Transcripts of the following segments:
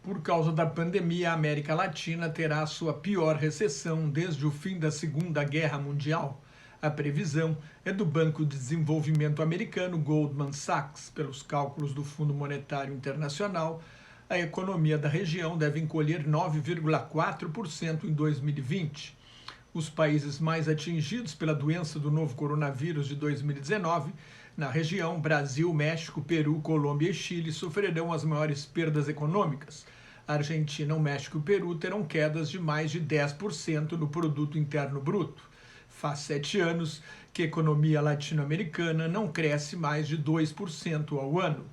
Por causa da pandemia, a América Latina terá a sua pior recessão desde o fim da Segunda Guerra Mundial. A previsão é do Banco de Desenvolvimento americano Goldman Sachs. Pelos cálculos do Fundo Monetário Internacional, a economia da região deve encolher 9,4% em 2020. Os países mais atingidos pela doença do novo coronavírus de 2019, na região, Brasil, México, Peru, Colômbia e Chile sofrerão as maiores perdas econômicas. A Argentina, o México e o Peru terão quedas de mais de 10% no produto interno bruto. Faz 7 anos que a economia latino-americana não cresce mais de 2% ao ano.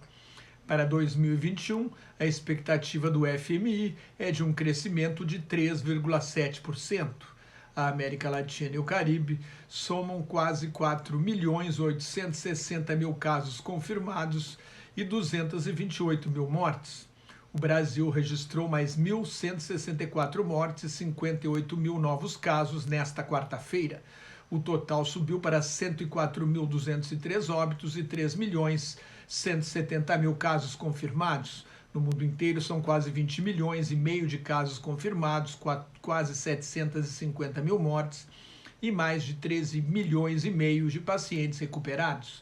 Para 2021, a expectativa do FMI é de um crescimento de 3,7%. A América Latina e o Caribe somam quase 4.860.000 casos confirmados e 228.000 mortes. O Brasil registrou mais 1.164 mortes e 58.000 novos casos nesta quarta-feira. O total subiu para 104.203 óbitos e 3.170.000 casos confirmados. No mundo inteiro, são quase 20 milhões e meio de casos confirmados, quase 750.000 mortes e mais de 13 milhões e meio de pacientes recuperados.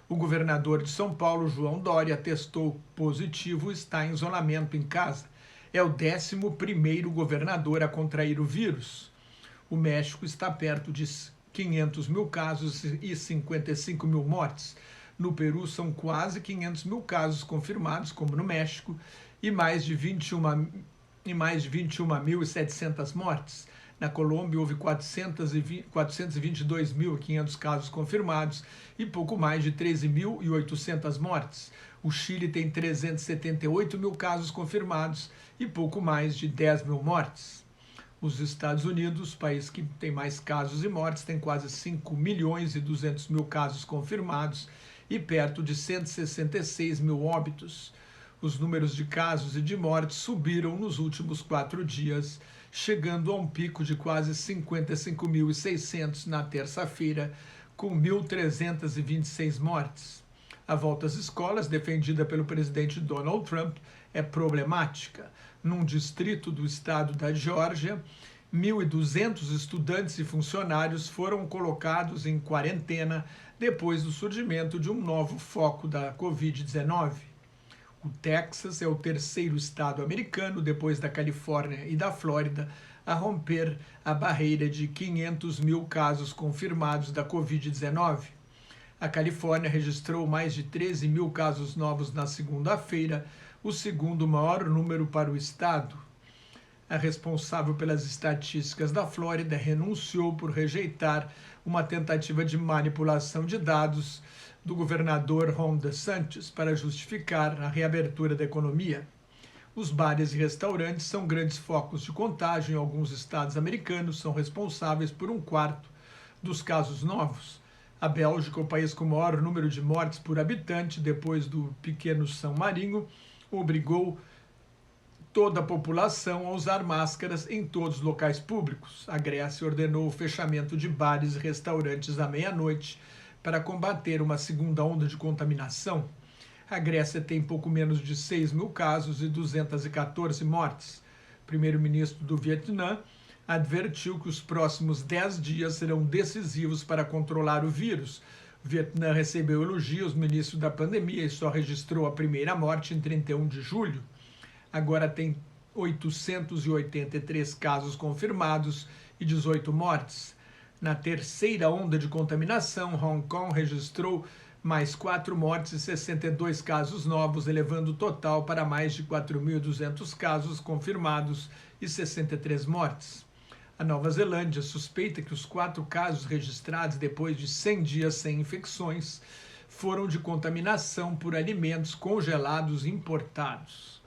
O governador de São Paulo, João Dória, testou positivo e está em isolamento em casa. É o 11º governador a contrair o vírus. O México está perto de 500.000 casos e 55.000 mortes. No Peru, são quase 500.000 casos confirmados, como no México, e mais de 21.700 mortes. Na Colômbia, houve 422.500 casos confirmados e pouco mais de 13.800 mortes. O Chile tem 378.000 casos confirmados e pouco mais de 10.000 mortes. Os Estados Unidos, país que tem mais casos e mortes, tem quase 5.200.000 casos confirmados e perto de 166.000 óbitos. Os números de casos e de mortes subiram nos últimos 4 dias, chegando a um pico de quase 55.600 na terça-feira, com 1.326 mortes. A volta às escolas, defendida pelo presidente Donald Trump, é problemática. Num distrito do estado da Geórgia, 1.200 estudantes e funcionários foram colocados em quarentena depois do surgimento de um novo foco da Covid-19. O Texas é o terceiro estado americano, depois da Califórnia e da Flórida, a romper a barreira de 500.000 casos confirmados da Covid-19. A Califórnia registrou mais de 13.000 casos novos na segunda-feira, o segundo maior número para o estado. A responsável pelas estatísticas da Flórida renunciou por rejeitar uma tentativa de manipulação de dados do governador Ron DeSantis para justificar a reabertura da economia. Os bares e restaurantes são grandes focos de contágio em alguns estados americanos, são responsáveis por 1/4 dos casos novos. A Bélgica, o país com o maior número de mortes por habitante, depois do pequeno São Marino, obrigou toda a população a usar máscaras em todos os locais públicos. A Grécia ordenou o fechamento de bares e restaurantes à meia-noite para combater uma segunda onda de contaminação. A Grécia tem pouco menos de 6.000 casos e 214 mortes. O primeiro-ministro do Vietnã advertiu que os próximos 10 dias serão decisivos para controlar o vírus. O Vietnã recebeu elogios no início da pandemia e só registrou a primeira morte em 31 de julho. Agora tem 883 casos confirmados e 18 mortes. Na terceira onda de contaminação, Hong Kong registrou mais 4 mortes e 62 casos novos, elevando o total para mais de 4.200 casos confirmados e 63 mortes. A Nova Zelândia suspeita que os 4 casos registrados depois de 100 dias sem infecções foram de contaminação por alimentos congelados importados.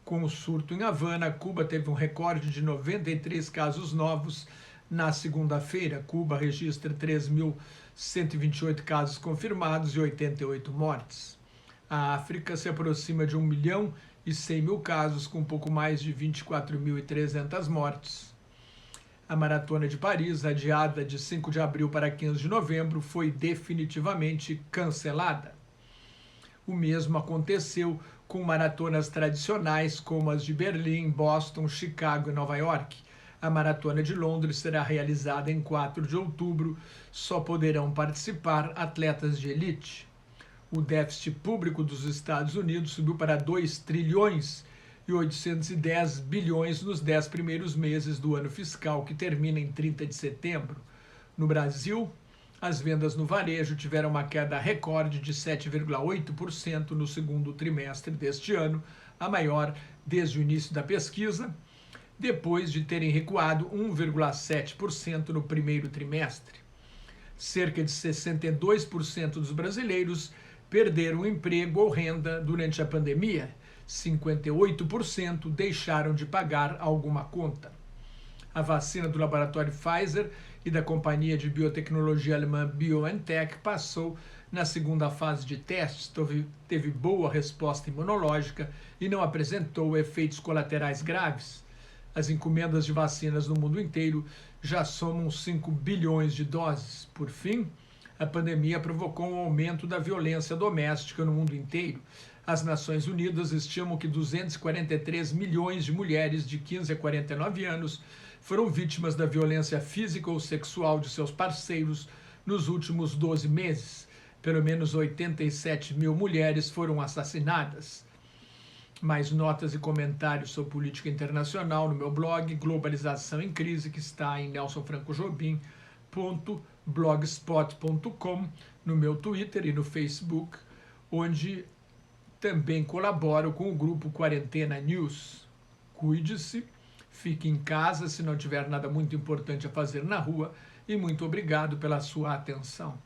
Com o surto em Havana, Cuba teve um recorde de 93 casos novos na segunda-feira. Cuba registra 3.128 casos confirmados e 88 mortes. A África se aproxima de 1.100.000 casos, com pouco mais de 24.300 mortes. A Maratona de Paris, adiada de 5 de abril para 15 de novembro, foi definitivamente cancelada. O mesmo aconteceu com maratonas tradicionais como as de Berlim, Boston, Chicago e Nova York. A Maratona de Londres será realizada em 4 de outubro. Só poderão participar atletas de elite. O déficit público dos Estados Unidos subiu para 2 trilhões e 810 bilhões nos 10 primeiros meses do ano fiscal, que termina em 30 de setembro. No Brasil, as vendas no varejo tiveram uma queda recorde de 7,8% no segundo trimestre deste ano, a maior desde o início da pesquisa, depois de terem recuado 1,7% no primeiro trimestre. Cerca de 62% dos brasileiros perderam emprego ou renda durante a pandemia. 58% deixaram de pagar alguma conta. A vacina do laboratório Pfizer e da companhia de biotecnologia alemã BioNTech passou na segunda fase de testes, teve boa resposta imunológica e não apresentou efeitos colaterais graves. As encomendas de vacinas no mundo inteiro já somam 5 bilhões de doses. Por fim, a pandemia provocou um aumento da violência doméstica no mundo inteiro. As Nações Unidas estimam que 243 milhões de mulheres de 15 a 49 anos foram vítimas da violência física ou sexual de seus parceiros nos últimos 12 meses. Pelo menos 87 mil mulheres foram assassinadas. Mais notas e comentários sobre política internacional no meu blog Globalização em Crise, que está em nelsonfrancojobim.blogspot.com, no meu Twitter e no Facebook, onde também colaboro com o grupo Quarentena News. Cuide-se, fique em casa se não tiver nada muito importante a fazer na rua e muito obrigado pela sua atenção.